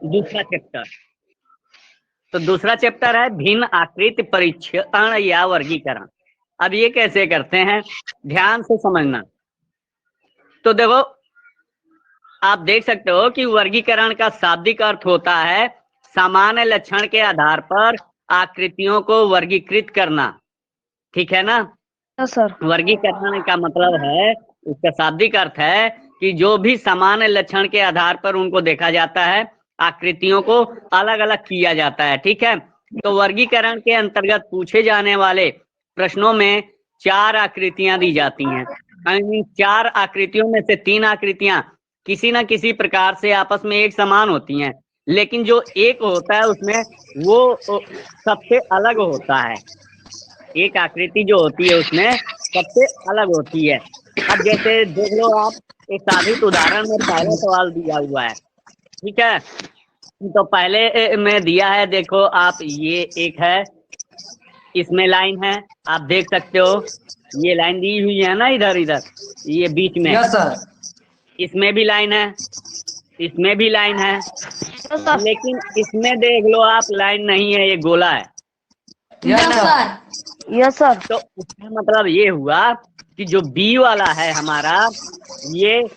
दूसरा चैप्टर। तो दूसरा चैप्टर है भिन्न आकृति परीक्षण या वर्गीकरण। अब ये कैसे करते हैं, ध्यान से समझना। तो देखो, आप देख सकते हो कि वर्गीकरण का शाब्दिक अर्थ होता है सामान्य लक्षण के आधार पर आकृतियों को वर्गीकृत करना। ठीक है ना सर। वर्गीकरण का मतलब है, उसका शाब्दिक अर्थ है कि जो भी सामान्य लक्षण के आधार पर उनको देखा जाता है, आकृतियों को अलग अलग किया जाता है। ठीक है, तो वर्गीकरण के अंतर्गत पूछे जाने वाले प्रश्नों में 4 आकृतियां दी जाती हैं। इन 4 आकृतियों में से 3 आकृतियां किसी न किसी प्रकार से आपस में एक समान होती हैं, लेकिन जो एक होता है उसमें वो सबसे अलग होता है। एक आकृति जो होती है उसमें सबसे अलग होती है। अब जैसे देख लो आप, एक साधित उदाहरण में पहला सवाल दिया हुआ है। ठीक है, तो पहले में दिया है, देखो आप, ये एक है, इसमें लाइन है, आप देख सकते हो, ये लाइन दी हुई है ना, इधर इधर ये बीच में। Yes sir. इसमें भी लाइन है, इसमें भी लाइन है, लेकिन इसमें देख लो आप, लाइन नहीं है, ये गोला है। Yes sir. Yes sir. तो इसका मतलब ये हुआ कि जो बी वाला है हमारा, ये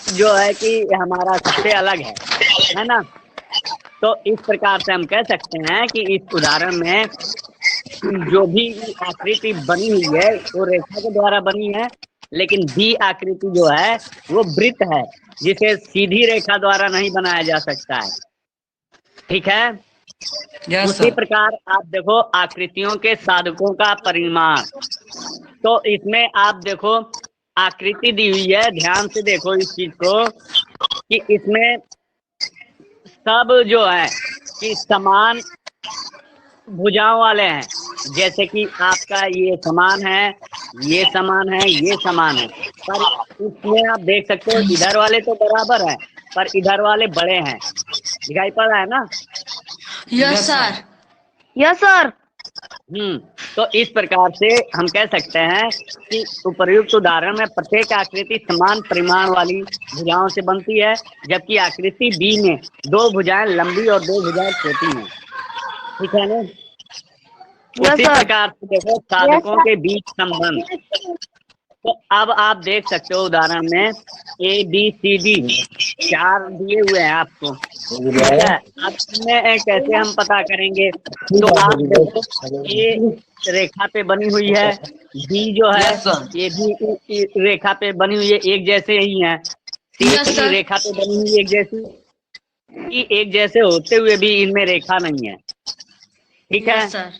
जो है कि हमारा सबसे अलग है ना। तो इस प्रकार से हम कह सकते हैं कि इस उदाहरण में जो भी आकृति बनी हुई है वो रेखा के द्वारा बनी है, लेकिन बी आकृति जो है वो वृत्त है, जिसे सीधी रेखा द्वारा नहीं बनाया जा सकता है। ठीक है, उसी प्रकार आप देखो आकृतियों के साधकों का परिमाण। तो इसमें आप देखो आकृति दी हुई है, ध्यान से देखो इस चीज को कि इसमें सब जो है कि समान भुजाओं वाले हैं। जैसे कि आपका ये समान है, ये समान है, ये समान है, पर इसमें आप देख सकते हो इधर वाले तो बराबर है, पर इधर वाले बड़े हैं। दिखाई पड़ रहा है ना? Yes sir. Yes sir. तो इस प्रकार से हम कह सकते हैं कि उपर्युक्त उदाहरण में प्रत्येक आकृति समान परिमाण वाली भुजाओं से बनती है, जबकि आकृति बी में 2 भुजाएं लंबी और 2 भुजाएं छोटी हैं। ठीक है ना? उसी प्रकार से देखो साधकों के बीच संबंध। तो अब आप देख सकते हो उदाहरण में ए बी सी डी 4 दिए हुए हैं आपको। ठीक है, अब इसमें कैसे हम पता करेंगे? तो आप देखो, ए रेखा पे बनी हुई है, बी जो है ये भी रेखा पे बनी हुई है, एक जैसे ही है। सी रेखा पे बनी हुई एक जैसी, एक जैसे होते हुए भी इनमें रेखा नहीं है। ठीक है,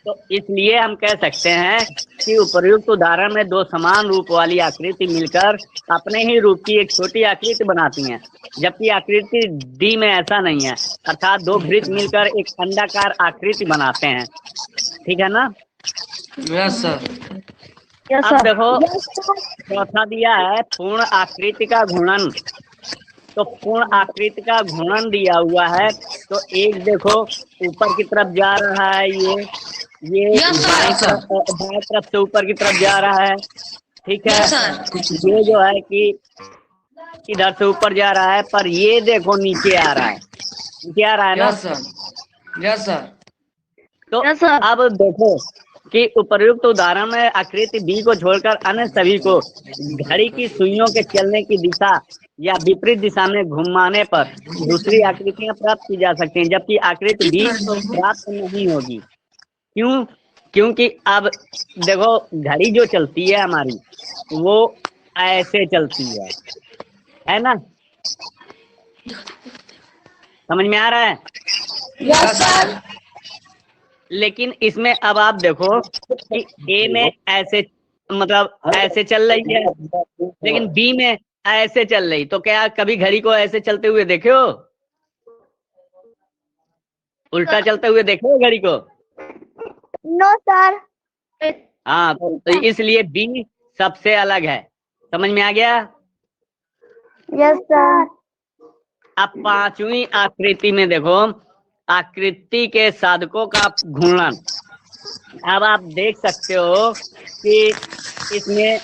तो इसलिए हम कह सकते हैं कि उपर्युक्त उदाहरण में 2 समान रूप वाली आकृति मिलकर अपने ही रूप की एक छोटी आकृति बनाती हैं, जबकि आकृति डी में ऐसा नहीं है, अर्थात 2 वृत्त मिलकर एक अंडाकार आकृति बनाते हैं। ठीक है ना? Yes sir. अब देखो चौथा दिया है पूर्ण आकृति का घूर्णन। तो पूर्ण आकृति का घूर्णन दिया हुआ है, तो एक देखो ऊपर की तरफ जा रहा है, ये बाएं तरफ से ऊपर की तरफ जा रहा है। ठीक है, ये जो है कि इधर से ऊपर जा रहा है, पर ये देखो नीचे आ रहा है, नीचे आ रहा है ना? Yes sir. तो अब देखो कि उपर्युक्त उदाहरण में आकृति बी को छोड़कर अन्य सभी को घड़ी की सुइयों के चलने की दिशा या विपरीत दिशा में घुमाने पर दूसरी आकृतियां प्राप्त की जा सकती हैं, जबकि आकृति बी प्राप्त नहीं होगी। क्यों? क्योंकि अब देखो घड़ी जो चलती है हमारी वो ऐसे चलती है ना? समझ में आ रहा है? Yes sir. लेकिन इसमें अब आप देखो कि ए में ऐसे, मतलब ऐसे चल रही है, लेकिन बी में ऐसे चल रही। तो क्या कभी घड़ी को ऐसे चलते हुए देखे हो? उल्टा चलते हुए देखे हो घड़ी को? No sir. हाँ, तो इसलिए बी सबसे अलग है। समझ में आ गया? Yes sir. अब 5वीं आकृति में देखो आकृति के साधकों का घूर्णन। अब आप देख सकते हो कि इसमें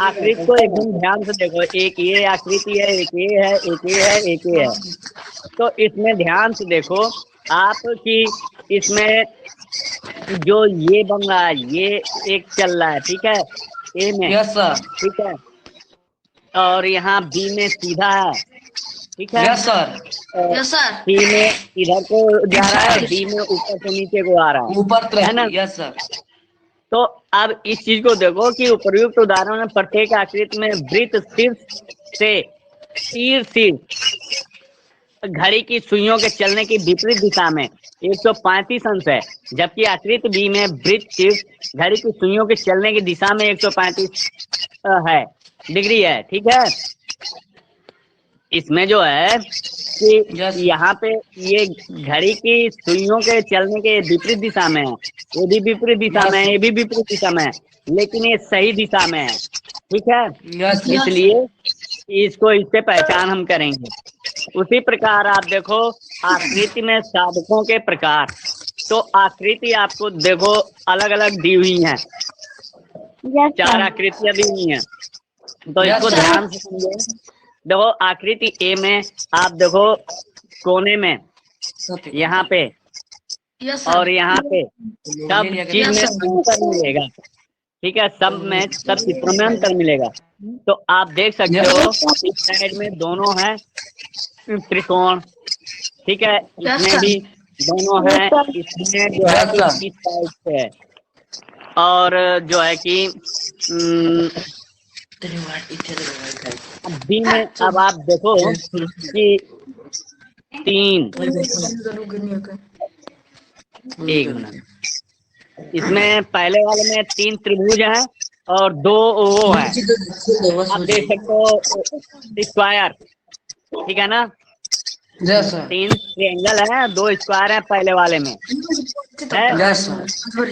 आकृति को एकदम ध्यान से देखो, एक ये आकृति है, एक ये है, एक ये है, एक ये है। तो इसमें ध्यान से देखो आप कि इसमें जो ये बन रहा है ये एक चल रहा है, ठीक है, ए में, यस सर, ठीक है, और यहाँ बी में सीधा है, ठीक है, यस सर, और यस सर, सी में इधर को जा रहा है, बी में ऊपर से नीचे को आ रहा है, ऊपर है ना। तरफ, यस सर, तो अब इस चीज को देखो कि उपर्युक्त उदाहरण में प्रत्येक आकृति में वृत्त शीर्ष से तीर शीर्ष घड़ी की सुइयों के चलने की विपरीत दिशा में 135 अंश है, जबकि आकृति बी में वृत्त शीर्ष घड़ी की सुइयों के चलने की दिशा में 135 है डिग्री है, ठीक है। इसमें जो है कि यहाँ पे ये घड़ी की सुइयों के चलने के विपरीत दिशा में है, ये भी विपरीत दिशा में है, ये भी विपरीत दिशा में है, लेकिन ये सही दिशा में है, ठीक है। इसलिए इसको इससे पहचान हम करेंगे। उसी प्रकार आप देखो आकृति में साधकों के प्रकार, तो आकृति आपको देखो अलग अलग दी हुई हैं, चार आकृतियां दी हुई हैं, तो इसको ध्यान से समझो। देखो आकृति ए में आप देखो कोने में यहाँ पे और यहाँ पे सब चीज में अंतर मिलेगा, ठीक है, सब में सब चित्रों में अंतर मिलेगा। तो आप देख सकते हो इस साइड में दोनों है त्रिकोण, ठीक है, इसमें भी दोनों है, इसमें जो है कि इस साइड से है, और जो है कि बी में अब आप देखो कि 3, एक मिनट, इसमें पहले वाले में 3 त्रिभुज हैं और 2 वो है, आप देख सकते हो स्क्वायर, ठीक है ना, 3 ट्रायंगल है, 2 स्क्वायर है पहले वाले में है,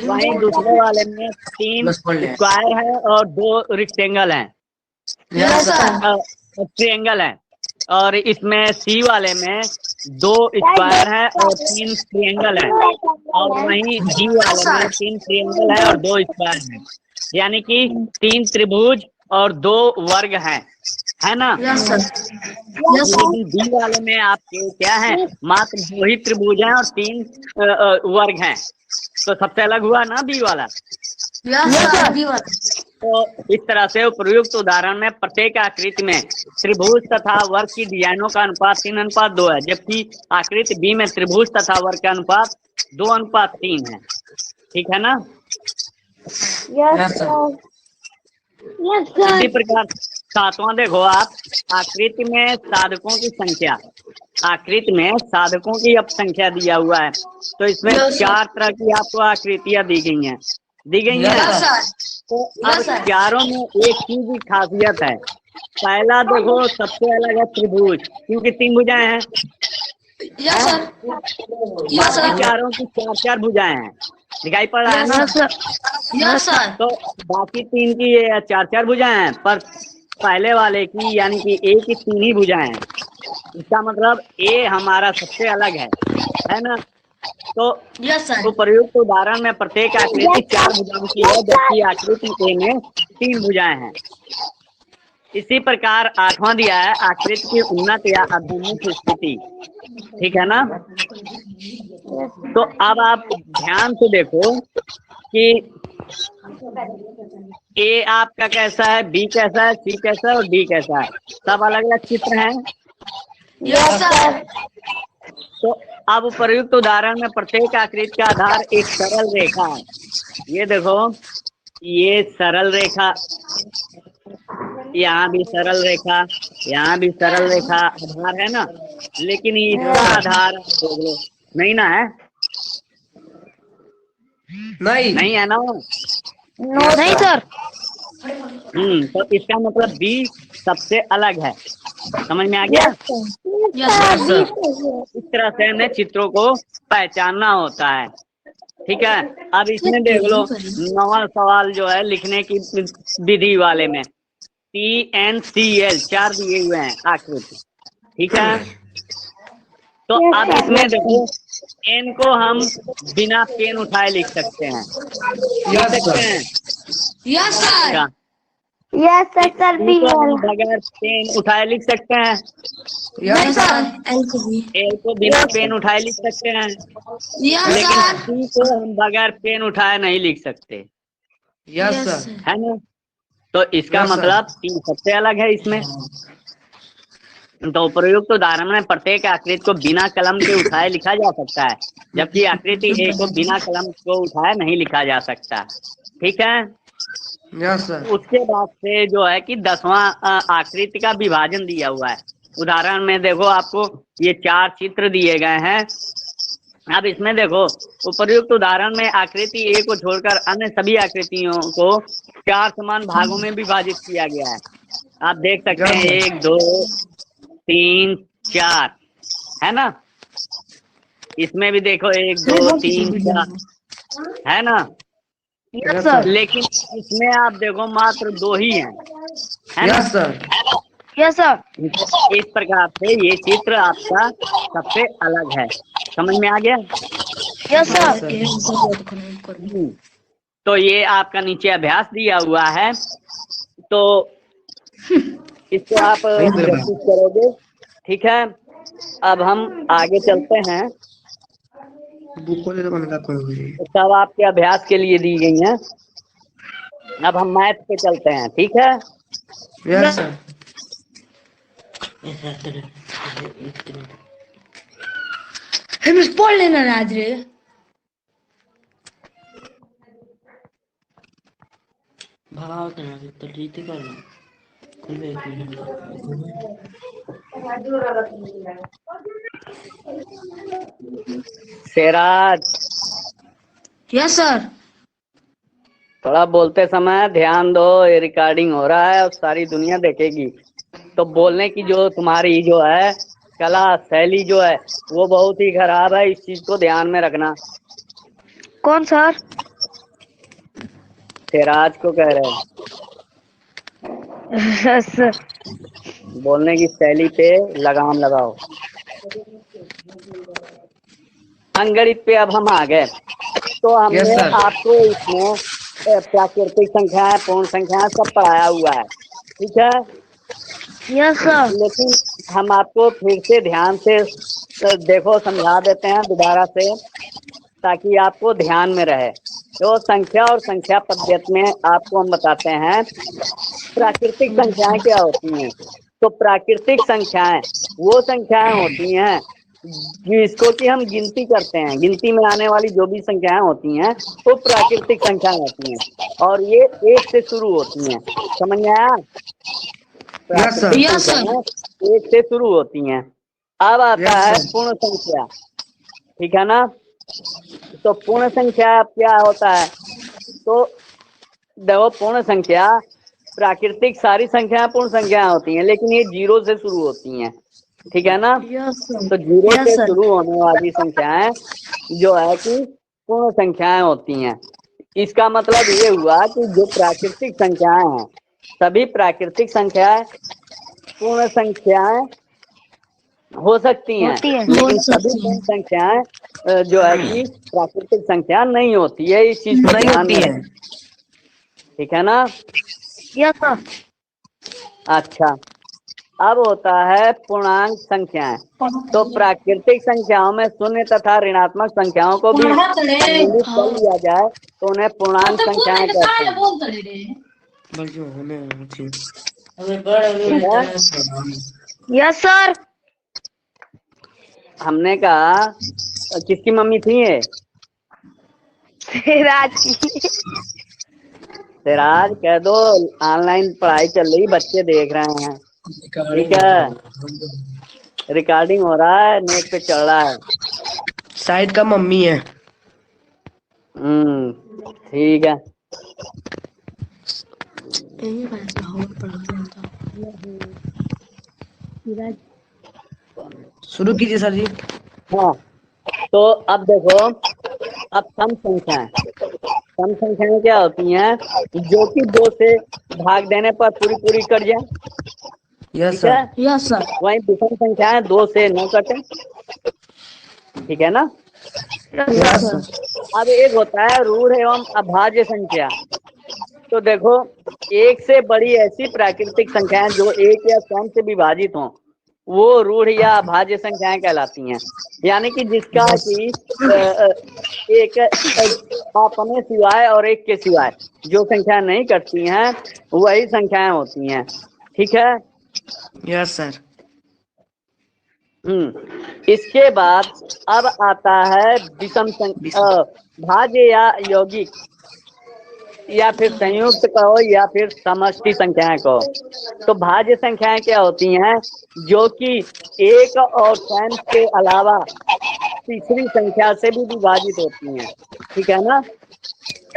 वहीं दूसरे वाले में 3 स्क्वायर है और 2 रेक्टेंगल है, ट्रायंगल है, और इसमें सी वाले में 2 स्क्वायर है और 3 ट्रायंगल है, और वहीं डी वाले में 3 ट्रायंगल है और 2 स्क्वायर है, यानी कि 3 त्रिभुज और 2 वर्ग हैं, है ना। लेकिन डी वाले में आपके क्या है, मात्र 2 ही त्रिभुज हैं और 3 वर्ग हैं, तो सबसे अलग हुआ ना बी वाला। तो इस तरह से उपयुक्त उदाहरण में प्रत्येक आकृति में त्रिभुज तथा वर्ग की डिजाइनों का अनुपात 3:2 है, जबकि आकृति बी में त्रिभुज तथा वर्ग का अनुपात 2:3 है, ठीक है ना। इसी प्रकार 7वां देखो आप, आकृति में साधकों की संख्या, आकृति में साधकों की अब संख्या दिया हुआ है, तो इसमें 4 तरह की आपको आकृतियां दी गई हैं, तो अब चारों में एक चीज की खासियत है, पहला देखो सबसे अलग है त्रिभुज, क्योंकि 3 भुजाएं हैं, चारों की 4-4 भुजाएं हैं, दिखाई पड़ रहा है ना। तो बाकी 3 की 4-4 भुजाएं हैं, पर पहले वाले की यानी कि ए की 3 ही भुजाएं हैं, इसका मतलब ए हमारा सबसे अलग है ना। तो उपयुक्त उदाहरण में प्रत्येक आकृति 4 भुजाओं की है, जबकि आकृति ए में 3 भुजाएं हैं। इसी प्रकार 8वां दिया है, आकृति की उन्नत या अभ्युन्नत स्थिति, ठीक है ना। तो अब आप ध्यान से देखो कि ए आपका कैसा है, बी कैसा है, सी कैसा है और डी कैसा है, सब अलग अलग चित्र हैं। तो अब उपयुक्त उदाहरण में प्रत्येक आकृति का आधार एक सरल रेखा है, ये देखो ये सरल रेखा, यहाँ भी सरल रेखा, यहाँ भी सरल रेखा आधार है ना, लेकिन इसका आधार नहीं ना है, नहीं है ना, नहीं सर। तो इसका मतलब बी सबसे अलग है, समझ में आ गया। इस तरह से हमें चित्रों को पहचानना होता है, ठीक है। अब इसमें देख लो 9वां सवाल जो है लिखने की विधि वाले में TNCL 4 दिए हुए हैं आकृति, ठीक है। तो अब इसमें देखो एन को हम बिना पेन उठाए लिख सकते हैं, लिख सकते हैं क्या? यस सर सर बी को हम वाला। बगैर पेन उठाए लिख सकते हैं, यस सर ए को बिना पेन उठाए लिख सकते हैं, यस लेकिन सर सी को हम बगैर पेन उठाए नहीं लिख सकते, यस सर है ना। तो इसका Yes, sir. मतलब तीन सबसे अलग है इसमें। तो उपयुक्त उदाहरण में प्रत्येक आकृति को बिना कलम के उठाए लिखा जा सकता है, जबकि आकृति ए को बिना कलम को उठाए नहीं लिखा जा सकता। ठीक है। यस सर उसके बाद से जो है कि 10वां आकृति का विभाजन दिया हुआ है। उदाहरण में देखो, आपको ये 4 चित्र दिए गए हैं। अब इसमें देखो, उपर्युक्त उदाहरण में आकृति ए को छोड़कर अन्य सभी आकृतियों को 4 समान भागों में विभाजित किया गया है। आप देख सकते हैं, 1 2 3 4, है ना। इसमें भी देखो 1 2 3 4, है ना। Yes sir. लेकिन इसमें आप देखो मात्र 2 ही हैं, है ना। Yes sir yes sir. इस प्रकार से ये चित्र आपका सबसे अलग है। समझ में आ गया। Yes sir. तो ये आपका नीचे अभ्यास दिया हुआ है, तो इसको आप प्रैक्टिस करोगे। ठीक है। अब हम आगे चलते हैं। तो सब आपके अभ्यास के लिए दी गई हैं। अब हम मैथ पे चलते हैं। ठीक है। यस सर पढ़ लेना राज रे भगाओ तो रीति कर लो शेराज, यस सर थोड़ा बोलते समय ध्यान दो, ये रिकॉर्डिंग हो रहा है और सारी दुनिया देखेगी। तो बोलने की जो तुम्हारी जो है कला शैली जो है वो बहुत ही खराब है। इस चीज को ध्यान में रखना। कौन सर? शेराज को कह रहे हैं। Yes sir. बोलने की शैली पे लगाम लगाओ। अंगणित पे अब हम आ गए। तो हमने Yes, sir. आपको इसमें प्राकृतिक संख्याएं, पूर्ण संख्याएं सब पढ़ाया हुआ है। ठीक है। Yes sir. लेकिन हम आपको फिर से ध्यान से देखो, समझा देते हैं दोबारा से, ताकि आपको ध्यान में रहे। तो संख्या और संख्या पद्धति में आपको हम बताते हैं प्राकृतिक संख्याएं क्या होती हैं। तो प्राकृतिक संख्याएं वो संख्याएं होती हैं जिसको कि हम गिनती करते हैं। गिनती में आने वाली जो भी संख्याएं होती हैं वो प्राकृतिक संख्याएं होती हैं, और ये 1 से शुरू होती हैं। समझ में आया। Yes, sir. प्राकृतिक Yes, sir. संख्याएं 1 से शुरू होती हैं। अब आता Yes, है sir. पूर्ण संख्या। ठीक है ना। तो पूर्ण संख्या क्या होता है? तो देखो, पूर्ण संख्या प्राकृतिक सारी संख्याएं पूर्ण संख्याएं होती हैं, लेकिन ये 0 से शुरू होती हैं। ठीक है ना। तो 0 Yes, से sir. शुरू होने वाली संख्याएं जो है कि पूर्ण संख्याएं होती हैं। इसका मतलब ये हुआ कि जो प्राकृतिक संख्याएं हैं, सभी प्राकृतिक संख्याएं पूर्ण संख्याएं हो सकती हैं, होती हैं। लेकिन सभी पूर्ण संख्याएं जो है कि प्राकृतिक संख्या नहीं होती है। इस चीज को नहीं ध्यान होती में है। रखें। ठीक है ना। Yes sir. अच्छा, अब होता है पूर्णांक संख्याएं। तो प्राकृतिक संख्याओं में शून्य तथा ऋणात्मक संख्याओं को भी सम्मिलित कर लिया जाए तो उन्हें पूर्णांक संख्याएं कहते हैं। Yes sir. हमने कहा, किसकी मम्मी थी ये? राज की। सिराज कह दो, ऑनलाइन पढ़ाई चल रही, बच्चे देख रहे हैं। ठीक है। रिकॉर्डिंग हो रहा है, नेट पे चल रहा है। शायद का मम्मी है। ठीक है। शुरू कीजिए सर जी। हाँ, तो अब देखो, अब सम संख्याएं। सम संख्याएं क्या होती हैं? जो कि 2 से भाग देने पर पूरी पूरी कट जाए। यस ठीक सर। है। Yes sir. वही विषम संख्याएं 2 से न कटे। ठीक है ना। Yes sir. अब एक होता है रूढ़ एवं अभाज्य संख्या। तो देखो, एक से बड़ी ऐसी प्राकृतिक संख्याएं जो एक या स्वयं से विभाजित हों वो रूढ़ या अभाज्य संख्याएं कहलाती हैं। यानी कि जिसका यस कि एक अपने सिवाय और एक के सिवाय जो संख्या नहीं कटती हैं वही संख्याएं होती हैं। ठीक है। Yes sir. इसके बाद अब आता है विषम भाज्य या यौगिक या फिर संयुक्त कहो या फिर समष्टि संख्याएं कहो। तो भाज्य संख्याएं क्या होती हैं? जो कि एक और स्वयं के अलावा तीसरी संख्या से भी विभाजित होती हैं। ठीक है ना।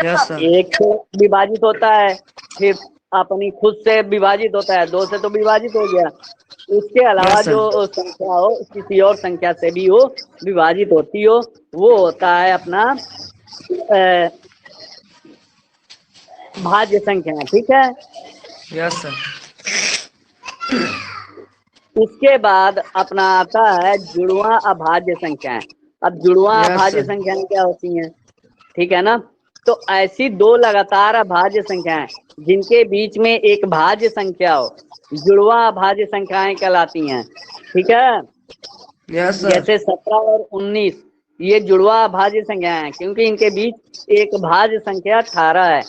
Yes sir. एक से विभाजित होता है, फिर अपनी खुद से विभाजित होता है, दो से तो विभाजित हो गया, उसके अलावा यस सर। जो संख्या हो किसी और संख्या से भी हो विभाजित होती हो वो होता है अपना भाज्य संख्या। ठीक है। Yes sir. इसके बाद अपना आता है जुड़वा अभाज्य संख्याएं। अब जुड़वा Yes, अभाज्य sir. संख्याएं क्या होती हैं? ठीक है ना। तो ऐसी दो लगातार अभाज्य संख्याएं जिनके बीच में एक भाज्य संख्या हो जुड़वा अभाज्य संख्याएं कहलाती हैं। ठीक है। Yes sir. जैसे 17 और 19 ये जुड़वा अभाज्य संख्याएं हैं क्योंकि इनके बीच एक भाज्य संख्या 18 है।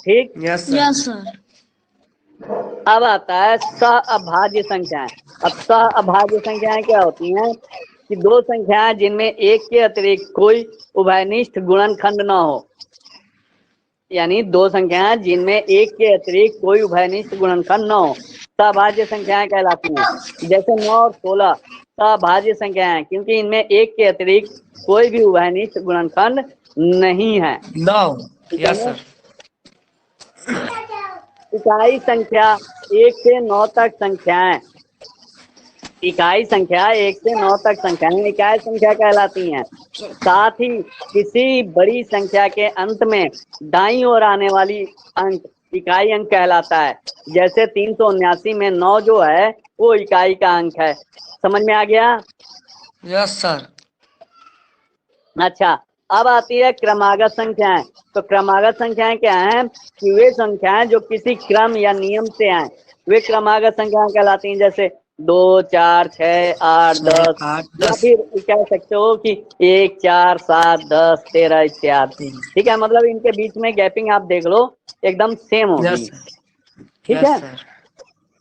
ठीक। Yes sir. Yes sir. अब आता है सह अभाज्य संख्याएं। अब सह अभाज्य संख्याएं क्या होती हैं कि दो संख्याएं जिनमें एक के अतिरिक्त कोई उभयनिष्ठ गुणनखंड न हो। यानी दो संख्याएं जिनमें एक के अतिरिक्त कोई उभयनिष्ठ गुणनखंड न हो सहभाज्य संख्याएं कहलाती हैं। जैसे 9 और 16 सहभाज्य संख्याएं क्योंकि इनमें एक के अतिरिक्त कोई भी उभयनिष्ठ गुणनखंड नहीं है। नो। ठीक है यस ना? सर। इकाई संख्या 1 से 9 तक संख्याएं इकाई संख्या 1 से 9 तक संख्याएं इकाई संख्या कहलाती हैं। साथ ही किसी बड़ी संख्या के अंत में दाईं ओर आने वाली अंक इकाई अंक कहलाता है। जैसे 379 में 9 जो है वो इकाई का अंक है। समझ में आ गया? Yes sir. अच्छा, अब आती है क्रमागत संख्याएं। तो क्रमागत संख्याएं क्या हैं कि वे संख्याएं जो किसी क्रम या नियम से आए वे क्रमागत संख्याएं कहलाती हैं। जैसे 2 4 6 8 10 8 या 10 फिर कह सकते हो कि 1 4 7 10 13 इत्यादि। ठीक है। मतलब इनके बीच में गैपिंग आप देख लो एकदम सेम होगी। Yes sir. ठीक यस है। सर।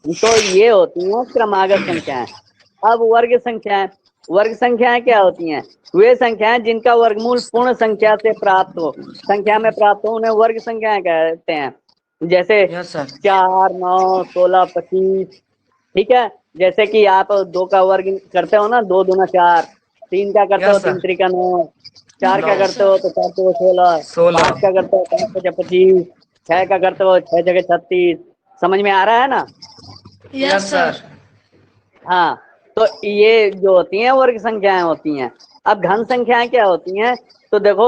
तो ये होती हैं क्रमागत संख्याएं। अब वर्ग संख्याएं। वर्ग संख्याएं क्या होती हैं? वे संख्याएं जिनका वर्गमूल पूर्ण संख्या से प्राप्त हो संख्या में प्राप्त हो उन्हें वर्ग संख्याएं कहते हैं। जैसे यस सर। 4 9 16 25। ठीक है। जैसे कि आप 2 का वर्ग करते हो ना, 2 दूना 4, 3 का करते हो यस 3 सर। त्रिका 9, 4 का 9 करते हो तो 4 को 16, 16 5 का करते हो 5 को 25, 6 का करते हो 6 जगह 36। समझ में आ रहा है ना? Yes sir. हाँ। तो ये जो होती हैं वर्ग संख्याएं होती हैं। अब घन संख्याएं क्या होती हैं? तो देखो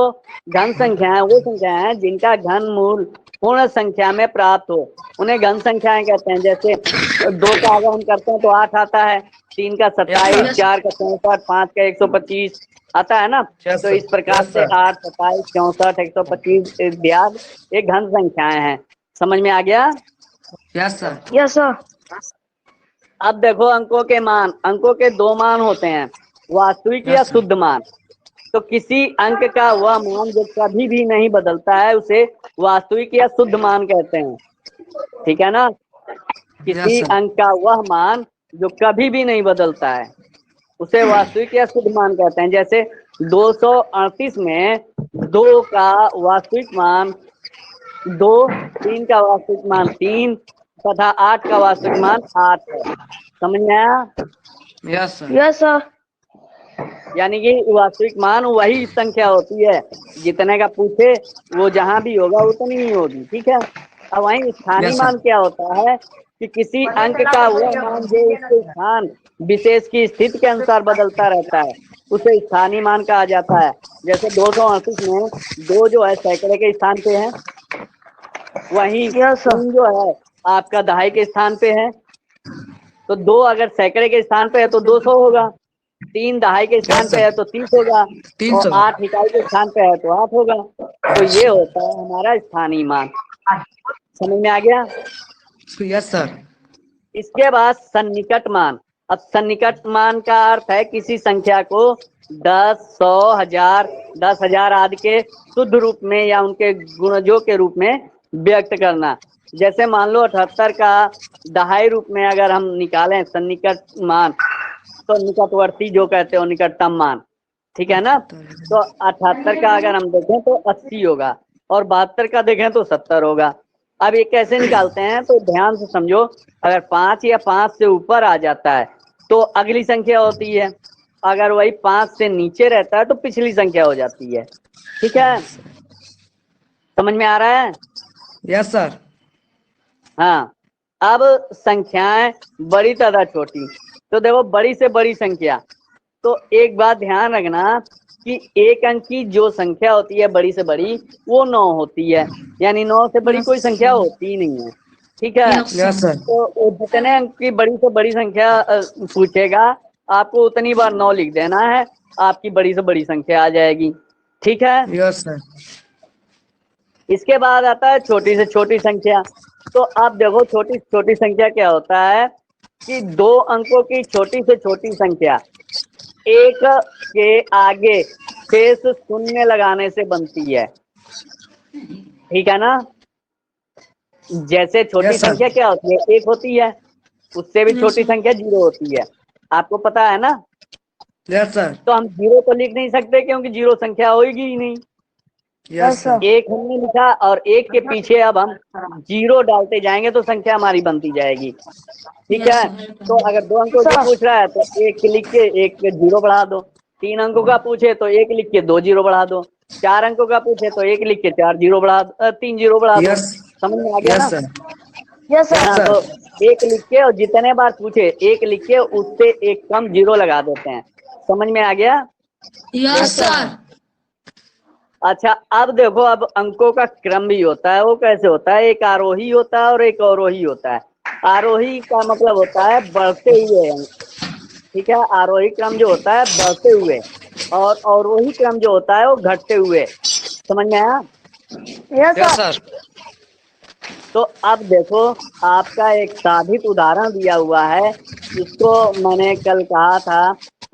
घन संख्याएं वो संख्याएं हैं जिनका घन मूल पूर्ण संख्या में प्राप्त हो उन्हें घन संख्याएं कहते हैं। जैसे 2 का अगर हम करते हैं तो 8 आता है, 3 का 27, 4 का 64, 5 का 125 आता है ना। यस तो सर। इस प्रकार यस से सर। 8 27 64 125 इत्यादि ये घन संख्याएं हैं। समझ में आ गया? Yes sir. Yes sir. अब देखो अंकों के मान। अंकों के 2 मान होते हैं, वास्तविक या यस सर। शुद्ध मान। तो किसी अंक का वह मान जो कभी भी नहीं बदलता है उसे वास्तविक या शुद्ध मान कहते हैं। ठीक है ना। किसी यस सर। अंक का वह मान जो कभी भी नहीं बदलता है उसे वास्तविक या शुद्ध मान कहते हैं। जैसे 238 में 2 का वास्तविक मान 2, 3 का वास्तविक मान 3 तथा 8 का वास्तविक मान 8 है। समझ में आया? Yes sir. Yes sir. यानी कि वास्तविक मान वही संख्या होती है, जितने का पूछे वो जहां भी होगा उतनी ही होगी। ठीक है। अब वहीं स्थानीय यस मान सर। क्या होता है कि किसी अंक का वह मान जो उसके स्थान विशेष की स्थिति के अनुसार बदलता रहता है उसे स्थानीय मान कहा जाता है। जैसे 238 में 2 जो है सैकड़े के स्थान पे है, वहीं यस सर। 3 जो है आपका दहाई के स्थान पे है। तो 2 अगर सैकड़े के स्थान पे है तो 200 होगा, 3 दहाई के स्थान यस पे सर। है तो 30 होगा, 300। और 8 इकाई के स्थान पे है तो 8 होगा। तो ये होता है हमारा स्थानीय मान। समझ में आ गया? Yes sir. इसके बाद सन्निकट मान। अब सन्निकट मान का अर्थ है किसी संख्या को 10, 100, 1000, 10,000 आदि के शुद्ध रूप में या उनके गुणजों के रूप में व्यक्त करना। जैसे मान लो 78 का दहाई रूप में अगर हम निकालें सन्निकट मान, तो निकटवर्ती जो कहते हो निकटतम मान, ठीक है ना। तो 78 का अगर हम देखें तो 80 होगा और 72 का देखें तो 70 होगा। अब ये कैसे निकालते हैं तो ध्यान से समझो। अगर 5 या 5 से ऊपर आ जाता है तो अगली संख्या होती है, अगर वही 5 से नीचे रहता है तो पिछली संख्या हो जाती है। ठीक है, समझ में आ रहा है? Yes sir. हाँ, अब संख्याएं बड़ी तथा छोटी। तो देखो बड़ी से बड़ी संख्या, तो एक बात ध्यान रखना कि एक अंक की जो संख्या होती है बड़ी से बड़ी वो 9 होती है, यानी 9 से बड़ी कोई संख्या होती ही नहीं है। ठीक है, यस सर। तो वो जितने अंक की बड़ी से बड़ी संख्या पूछेगा आपको उतनी बार 9 लिख देना है, आपकी बड़ी से बड़ी संख्या आ जाएगी। ठीक है, यस सर। इसके बाद आता है छोटी से छोटी संख्या। तो आप देखो छोटी से छोटी संख्या क्या होता है कि 2 अंकों की छोटी से छोटी संख्या एक के आगे शेष शून्य लगाने से बनती है। ठीक है ना। जैसे छोटी Yes, sir. संख्या क्या होती है, 1 होती है, उससे भी छोटी संख्या 0 होती है, आपको पता है ना। Yes sir. तो हम 0 तो लिख नहीं सकते क्योंकि 0 संख्या होगी ही नहीं। Yes sir. 1 हमने लिखा और 1 के पीछे अब हम 0 डालते जाएंगे तो संख्या हमारी बनती जाएगी। ठीक है, तो अगर 2 अंकों का पूछ रहा है तो 1 लिख के 1 के 0 बढ़ा दो, 3 अंकों का पूछे तो 1 लिख के 2 0 बढ़ा दो, 4 अंकों का पूछे तो 1 लिख के 4 0 बढ़ा 3 0 बढ़ा दो। यस। समझ में आ गया ना? Yes sir. यस हाँ, सर। तो 1 लिख के और जितने बार पूछे 1 लिख के उससे एक कम 0 लगा देते हैं। समझ में आ गया? Yes sir. अच्छा, अब देखो, अब अंकों का क्रम भी होता है। वो कैसे होता है, एक आरोही होता है और एक अवरोही होता है। आरोही का मतलब होता है बढ़ते हुए अंक। ठीक है, आरोही क्रम जो होता है बढ़ते हुए और अवरोही क्रम जो होता है वो घटते हुए। समझ में आया? Yes yes sir. सर। तो अब देखो, आपका एक साधित उदाहरण दिया हुआ है, जिसको मैंने कल कहा था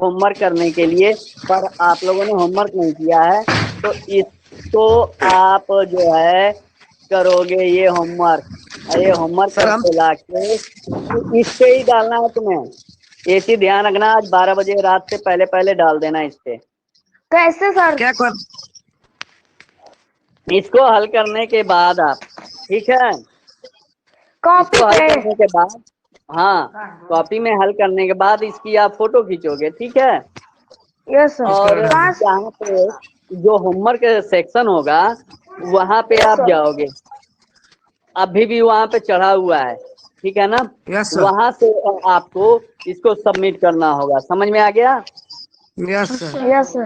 होमवर्क करने के लिए, पर आप लोगों ने होमवर्क नहीं किया है। तो इसको आप जो है करोगे ये होमवर्क, ये होमवर्क सर, हम करके लाके इस पे ही डालना है तुम्हें। ऐसी ध्यान रखना, आज 12 बजे रात से पहले पहले डाल देना इस पे। कैसे सर? क्या कर इसको हल करने के बाद आप, ठीक है, कॉपी इसको हल पे? करने के बाद, हाँ, कॉपी में हल करने के बाद इसकी आप फोटो खींचोगे। ठीक है, यस सर। और कहाँ से? यहाँ पे जो होमवर्क सेक्शन होगा वहाँ पे Yes, आप sir. जाओगे, अभी भी वहाँ पे चढ़ा हुआ है। ठीक है ना, यस सर। वहाँ से आपको इसको सबमिट करना होगा। समझ में आ गया? Yes sir. Yes sir.